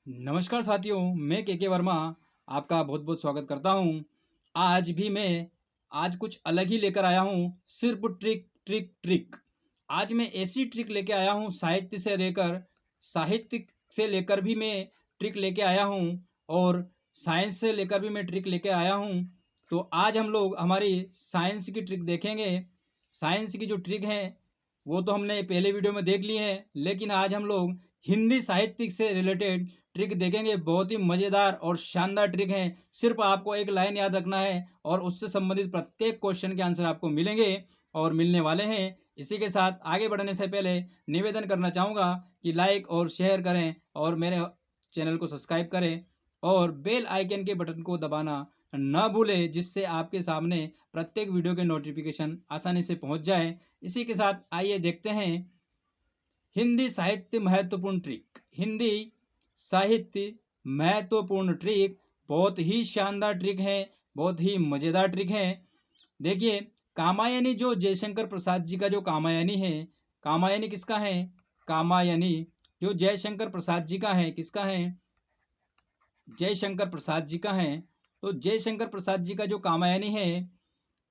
नमस्कार साथियों, मैं के वर्मा आपका बहुत बहुत स्वागत करता हूं। आज भी मैं आज कुछ अलग ही लेकर आया हूं, सिर्फ ट्रिक ट्रिक ट्रिक। आज मैं ऐसी ट्रिक लेके आया हूं, साहित्य से लेकर भी मैं ट्रिक लेके आया हूं और साइंस से लेकर भी मैं ट्रिक लेके आया हूं। तो आज हम लोग हमारी साइंस की ट्रिक देखेंगे। साइंस की जो ट्रिक है वो तो हमने पहले वीडियो में देख ली है, लेकिन आज हम लोग हिंदी साहित्य से रिलेटेड ट्रिक देखेंगे। बहुत ही मज़ेदार और शानदार ट्रिक है। सिर्फ आपको एक लाइन याद रखना है और उससे संबंधित प्रत्येक क्वेश्चन के आंसर आपको मिलेंगे और मिलने वाले हैं। इसी के साथ आगे बढ़ने से पहले निवेदन करना चाहूँगा कि लाइक और शेयर करें और मेरे चैनल को सब्सक्राइब करें और बेल आइकन के बटन को दबाना न भूलें, जिससे आपके सामने प्रत्येक वीडियो के नोटिफिकेशन आसानी से पहुंच जाए। इसी के साथ आइए देखते हैं हिंदी साहित्य महत्वपूर्ण ट्रिक। हिंदी साहित्य महत्वपूर्ण ट्रिक बहुत ही शानदार ट्रिक है, बहुत ही मज़ेदार ट्रिक है। देखिए, कामायनी जो जयशंकर प्रसाद जी का जो कामायनी है, कामायनी किसका है? कामायनी जो जयशंकर प्रसाद जी का है, किसका है? जयशंकर प्रसाद जी का है। तो जयशंकर प्रसाद जी का जो कामायनी है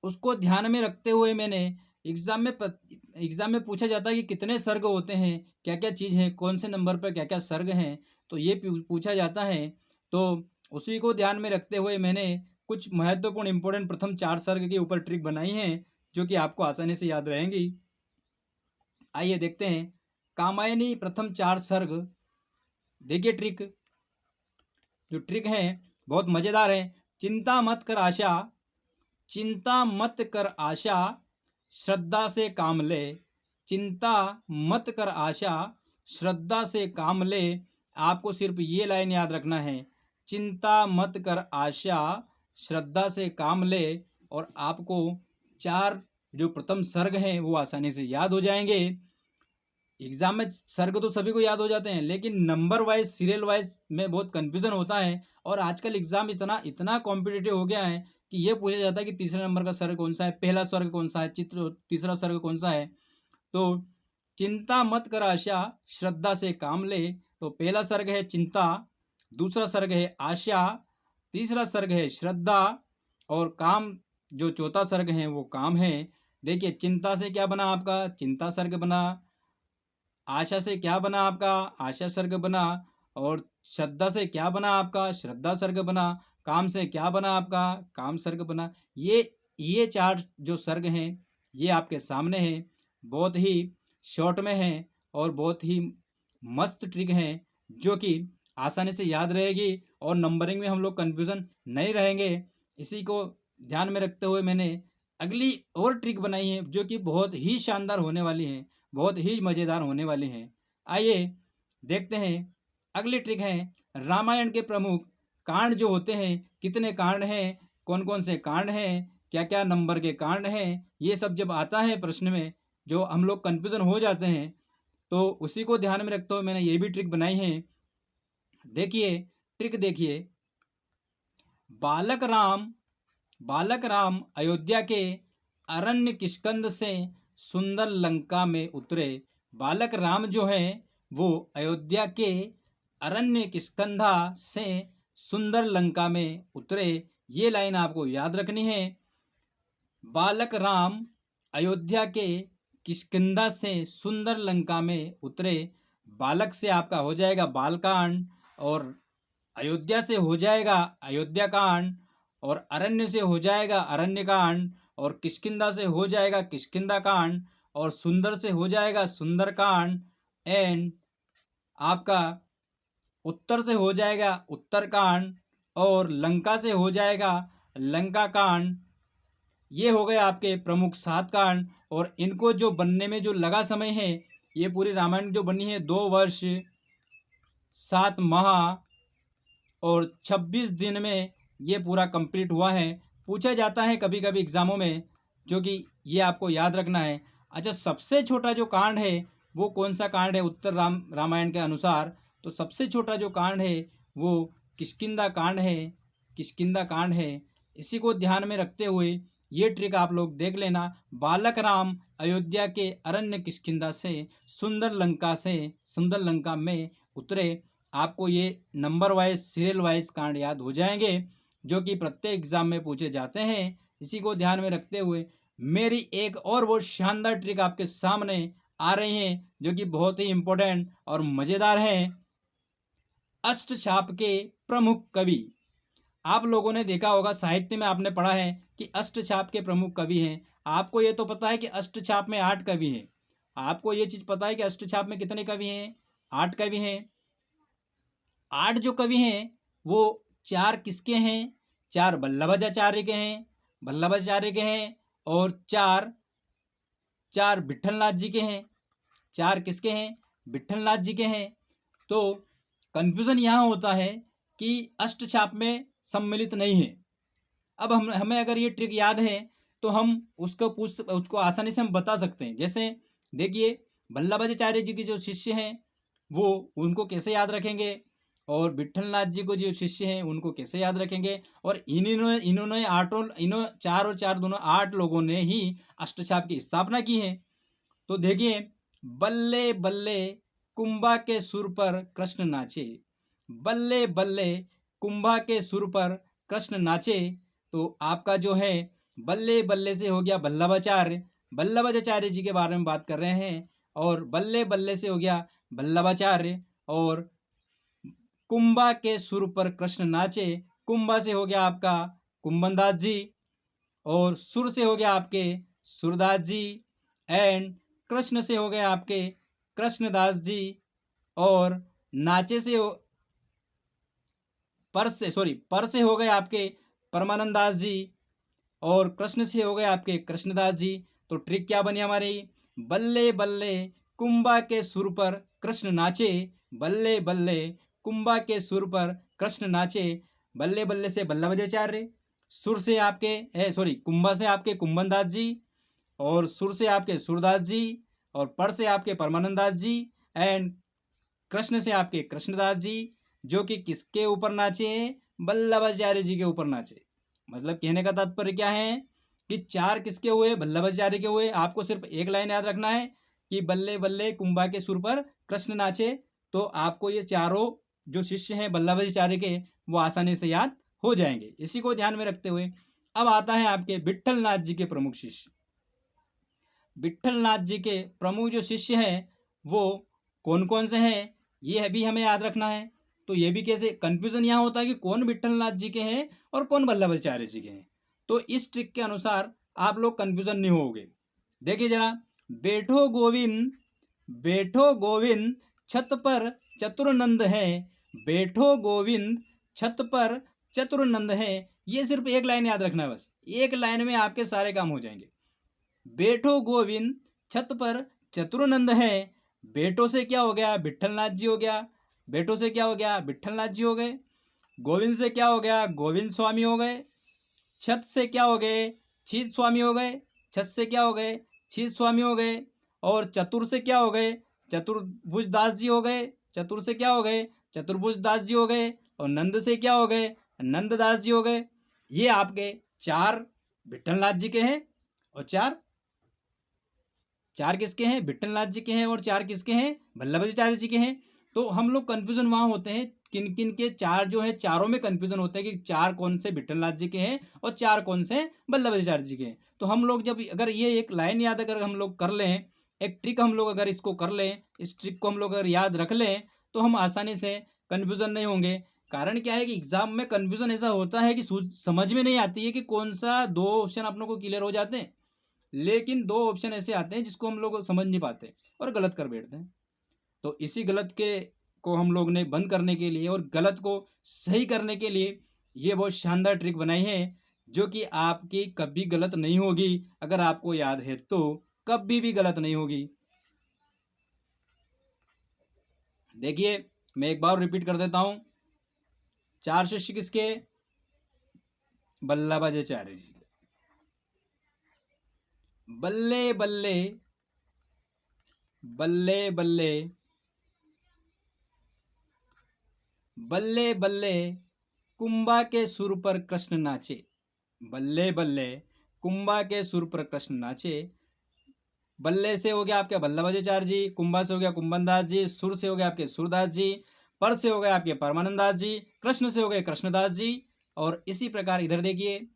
उसको ध्यान में रखते हुए मैंने एग्जाम में पूछा जाता है कि कितने सर्ग होते हैं, क्या क्या चीज़ है, कौन से नंबर पर क्या क्या सर्ग हैं, तो ये पूछा जाता है। तो उसी को ध्यान में रखते हुए मैंने कुछ महत्वपूर्ण इंपॉर्टेंट प्रथम 4 सर्ग के ऊपर ट्रिक बनाई है, जो कि आपको आसानी से याद रहेंगी। आइए देखते हैं कामायनी प्रथम 4 सर्ग। देखिए ट्रिक, जो ट्रिक है बहुत मज़ेदार है। चिंता मत कर आशा, चिंता मत कर आशा, श्रद्धा से काम ले। चिंता मत कर आशा, श्रद्धा से काम ले। आपको सिर्फ ये लाइन याद रखना है, चिंता मत कर आशा, श्रद्धा से काम ले, और आपको 4 जो प्रथम सर्ग हैं वो आसानी से याद हो जाएंगे। एग्जाम में सर्ग तो सभी को याद हो जाते हैं, लेकिन नंबर वाइज सीरियल वाइज में बहुत कंफ्यूजन होता है। और आजकल एग्जाम इतना इतना कॉम्पिटिटिव हो गया है कि ये पूछा जाता है कि तीसरे नंबर का सर्ग कौन सा है, पहला स्वर्ग कौन सा है, चित्र तीसरा सर्ग कौन सा है। तो चिंता मत कर आशा, श्रद्धा से काम ले। तो पहला सर्ग है चिंता, दूसरा सर्ग है आशा, तीसरा सर्ग है श्रद्धा, और काम जो चौथा सर्ग है वो काम है। देखिए, चिंता से क्या बना आपका? चिंता सर्ग बना। आशा से क्या बना आपका? आशा सर्ग बना। और श्रद्धा से क्या बना आपका? श्रद्धा सर्ग बना। काम से क्या बना आपका? काम सर्ग बना। ये 4 जो सर्ग हैं ये आपके सामने हैं। बहुत ही शॉर्ट में है और बहुत ही मस्त ट्रिक है, जो कि आसानी से याद रहेगी और नंबरिंग में हम लोग कन्फ्यूज़न नहीं रहेंगे। इसी को ध्यान में रखते हुए मैंने अगली और ट्रिक बनाई है, जो कि बहुत ही शानदार होने वाली है, बहुत ही मज़ेदार होने वाले हैं। आइए देखते हैं। अगली ट्रिक है, रामायण के प्रमुख कांड जो होते हैं, कितने कांड हैं, कौन कौन से कांड हैं, क्या क्या नंबर के कांड हैं, ये सब जब आता है प्रश्न में, जो हम लोग कन्फ्यूज़न हो जाते हैं, तो उसी को ध्यान में रखते हुए मैंने ये भी ट्रिक बनाई है। देखिए ट्रिक, देखिए। बालक राम बालक राम अयोध्या के अरण्य किष्किंध से सुंदर लंका में उतरे। बालक राम जो है वो अयोध्या के अरण्य किष्किंधा से सुंदर लंका में उतरे। ये लाइन आपको याद रखनी है। बालक राम अयोध्या के किष्किंधा से सुंदर लंका में उतरे। बालक से आपका हो जाएगा बालकांड, और अयोध्या से हो जाएगा अयोध्या कांड, और अरण्य से हो जाएगा अरण्य कांड, और किष्किंधा से हो जाएगा किष्किंधा कांड, और सुंदर से हो जाएगा सुंदर कांड, एंड आपका उत्तर से हो जाएगा उत्तर कांड, और लंका से हो जाएगा लंका कांड। ये हो गए आपके प्रमुख 7 कांड। और इनको जो बनने में जो लगा समय है, ये पूरी रामायण जो बनी है 2 वर्ष 7 माह और 26 दिन में ये पूरा कंप्लीट हुआ है। पूछा जाता है कभी कभी एग्जामों में, जो कि ये आपको याद रखना है। अच्छा, सबसे छोटा जो कांड है वो कौन सा कांड है उत्तर रामायण के अनुसार? तो सबसे छोटा जो कांड है वो किष्किंधा कांड है, किष्किंधा कांड है। इसी को ध्यान में रखते हुए ये ट्रिक आप लोग देख लेना। बालक राम अयोध्या के अरण्य किष्किंधा से सुंदर लंका में उतरे। आपको ये नंबर वाइज सीरियल वाइज कांड याद हो जाएंगे जो कि प्रत्येक एग्जाम में पूछे जाते हैं। इसी को ध्यान में रखते हुए मेरी एक और बहुत शानदार ट्रिक आपके सामने आ रही है जो कि बहुत ही इंपॉर्टेंट और मज़ेदार है। अष्टचाप के प्रमुख कवि। आप लोगों ने देखा होगा, साहित्य में आपने पढ़ा है कि अष्टचाप के प्रमुख कवि हैं। आपको ये तो पता है कि अष्टचाप में 8 कवि हैं। आपको ये चीज़ पता है कि अष्टचाप में कितने कवि हैं? 8 कवि हैं। 8 जो कवि हैं वो 4 किसके हैं? 4 वल्लभाचार्य के हैं, वल्लभाचार्य के हैं, और 4 विट्ठलनाथ जी के हैं। 4 किसके हैं? विट्ठलनाथ जी के हैं। तो कंफ्यूजन यहाँ होता है कि अष्टचाप में सम्मिलित नहीं है। अब हमें अगर ये ट्रिक याद है तो हम उसको आसानी से हम बता सकते हैं। जैसे देखिए, वल्लभाचार्य जी के जो शिष्य हैं वो उनको कैसे याद रखेंगे, और विट्ठलनाथ जी को जो शिष्य हैं उनको कैसे याद रखेंगे, और इन्होंने 4 और 4 दोनों 8 लोगों ने ही अष्टचाप की स्थापना की है। तो देखिए, बल्ले बल्ले कुंभा के सुर पर कृष्ण नाचे, बल्ले बल्ले कुंभा के सुर पर कृष्ण नाचे। तो आपका जो है बल्ले बल्ले से हो गया वल्लभाचार्य, वल्लभाचार्य जी के बारे में बात कर रहे हैं, और बल्ले बल्ले से हो गया वल्लभाचार्य, और कुंभा के सुर पर कृष्ण नाचे, कुंभा से हो गया आपका कुंभनदास जी, और सुर से हो गया आपके सुरदास जी, एंड कृष्ण से हो गए आपके कृष्णदास जी, और नाचे से हो पर से हो गए आपके परमानंद दास जी, और कृष्ण से हो गए आपके कृष्णदास जी। तो ट्रिक क्या बनी हमारी? बल्ले बल्ले कुंभा के सुर पर कृष्ण नाचे, बल्ले बल्ले कुंभा के सुर पर कृष्ण नाचे। बल्ले बल्ले से वल्लभाचार्य, सुर से आपके कुंभा से आपके कुंभनदास जी, और सुर से आपके सुरदास जी, और पर से आपके परमानंद दास जी, एंड कृष्ण से आपके कृष्णदास जी, जो कि किसके ऊपर नाचे हैं? वल्लभाचार्य जी के ऊपर नाचे। मतलब कहने का तात्पर्य क्या है कि 4 किसके हुए? वल्लभाचार्य के हुए। आपको सिर्फ एक लाइन याद रखना है कि बल्ले बल्ले कुंभा के सुर पर कृष्ण नाचे। तो आपको ये चारों जो शिष्य हैं वल्लभाचार्य के, वो आसानी से याद हो जाएंगे। इसी को ध्यान में रखते हुए अब आता है आपके विट्ठलनाथ जी के प्रमुख शिष्य। विट्ठलनाथ जी के प्रमुख जो शिष्य हैं वो कौन कौन से हैं, ये भी हमें याद रखना है। तो ये भी कैसे कंफ्यूजन यहाँ होता है कि कौन विट्ठलनाथ जी के हैं और कौन वल्लभाचार्य जी के हैं। तो इस ट्रिक के अनुसार आप लोग कंफ्यूजन नहीं होगे। देखिए जरा, बैठो गोविंद, बैठो गोविंद छत पर चतुर्नंद है, बैठो गोविंद छत पर चतुर्नंद है। ये सिर्फ एक लाइन याद रखना है, बस एक लाइन में आपके सारे काम हो जाएंगे। बैठो गोविंद छत पर चतुर्नंद है। बेटो से क्या हो गया? विट्ठलनाथ जी हो गया। बेटो से क्या हो गया? विट्ठलनाथ जी हो गए। गोविंद से क्या हो गया? गोविंद स्वामी हो गए। छत से क्या हो गए? छीत स्वामी हो गए। छत से क्या हो गए? छीत स्वामी हो गए। और चतुर से क्या हो गए? चतुर्भुज दास जी हो गए। चतुर से क्या हो गए? चतुर्भुज दास जी हो गए। और नंद से क्या हो गए? नंददास जी हो गए। ये आपके 4 विट्ठलनाथ जी के हैं, और 4 किसके हैं? विट्ठलनाथ जी के हैं, और 4 किसके हैं? वल्लभाचार्य जी के हैं। तो हम लोग कंफ्यूजन वहाँ होते हैं किन किन के, 4 जो है चारों में कंफ्यूजन होता है कि 4 कौन से विट्ठलनाथ जी के हैं और 4 कौन से वल्लभाचार्य जी के हैं। तो हम लोग जब अगर ये एक लाइन याद अगर हम लोग कर लें, एक ट्रिक हम लोग अगर इसको कर लें, इस ट्रिक को हम लोग अगर याद रख लें, तो हम आसानी से कन्फ्यूजन नहीं होंगे। कारण क्या है कि एग्जाम में कन्फ्यूजन ऐसा होता है कि समझ में नहीं आती है कि कौन सा 2 ऑप्शन अपनों को क्लियर हो जाते हैं, लेकिन 2 ऑप्शन ऐसे आते हैं जिसको हम लोग समझ नहीं पाते और गलत कर बैठते हैं। तो इसी गलत के को हम लोग ने बंद करने के लिए और गलत को सही करने के लिए ये बहुत शानदार ट्रिक बनाई है, जो कि आपकी कभी गलत नहीं होगी। अगर आपको याद है तो कभी भी गलत नहीं होगी। देखिए, मैं एक बार रिपीट कर देता हूं। 4 शिष्य किसके? वल्लभाचार्य जी के। बल्ले बल्ले, बल्ले बल्ले, बल्ले बल्ले कुंभा के सुर पर कृष्ण नाचे। बल्ले बल्ले कुंभा के सुर पर कृष्ण नाचे। बल्ले से हो गया आपके वल्लभाचार्य जी, कुंभा से हो गया कुंभनदास जी, सुर से हो गया आपके सुरदास जी, पर से हो गए आपके परमानंद दास जी, कृष्ण से हो गए कृष्णदास जी। और इसी प्रकार इधर देखिए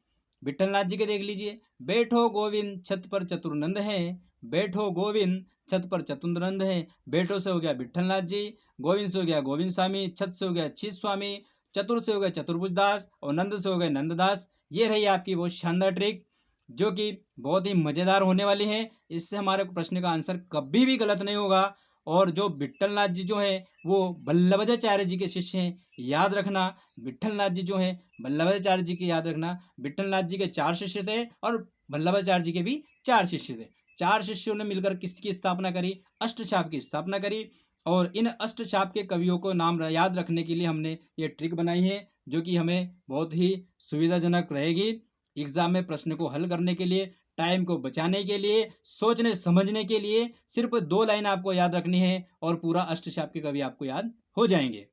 विठलनाथ जी के देख लीजिए, बैठो गोविंद छत पर चतुर्नंद है, बैठो गोविंद छत पर चतुर्नंद है। बैठो से हो गया विठलनाथ जी, गोविंद से हो गया गोविंद स्वामी, छत से हो गया छीत स्वामी, चतुर से हो गए चतुर्भुज दास और नंद से हो गए नंददास। ये रही आपकी बहुत शानदार ट्रिक जो कि बहुत ही मज़ेदार होने वाली है। इससे हमारे प्रश्न का आंसर कभी भी गलत नहीं होगा। और जो विठलनाथ जी जो हैं वो वल्लभाचार्य जी के शिष्य हैं, याद रखना। विठलनाथ जी जो हैं वल्लभाचार्य जी की याद रखना। विठलनाथ जी के 4 शिष्य थे और वल्लभाचार्य जी के भी 4 शिष्य थे। 4 शिष्यों ने मिलकर किसकी स्थापना करी? अष्टछाप की स्थापना करी। और इन अष्टछाप के कवियों को नाम याद रखने के लिए हमने ये ट्रिक बनाई है जो कि हमें बहुत ही सुविधाजनक रहेगी एग्जाम में प्रश्न को हल करने के लिए, टाइम को बचाने के लिए, सोचने समझने के लिए। सिर्फ 2 लाइन आपको याद रखनी है और पूरा अष्टछाप के कवि आपको याद हो जाएंगे।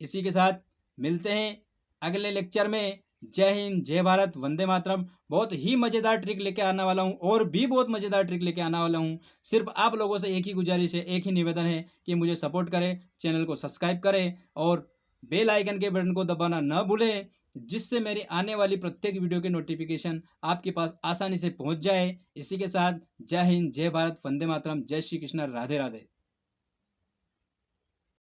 इसी के साथ मिलते हैं अगले लेक्चर में। जय हिंद, जय भारत, वंदे मातरम। बहुत ही मज़ेदार ट्रिक लेके आने वाला हूँ और भी बहुत मज़ेदार ट्रिक लेके आने वाला हूँ। सिर्फ आप लोगों से एक ही गुजारिश है, एक ही निवेदन है कि मुझे सपोर्ट करें, चैनल को सब्सक्राइब करें और बेल आइकन के बटन को दबाना न भूलें, जिससे मेरी आने वाली प्रत्येक वीडियो की नोटिफिकेशन आपके पास आसानी से पहुँच जाए। इसी के साथ जय हिंद, जय भारत, वंदे मातरम, जय श्री कृष्ण, राधे राधे।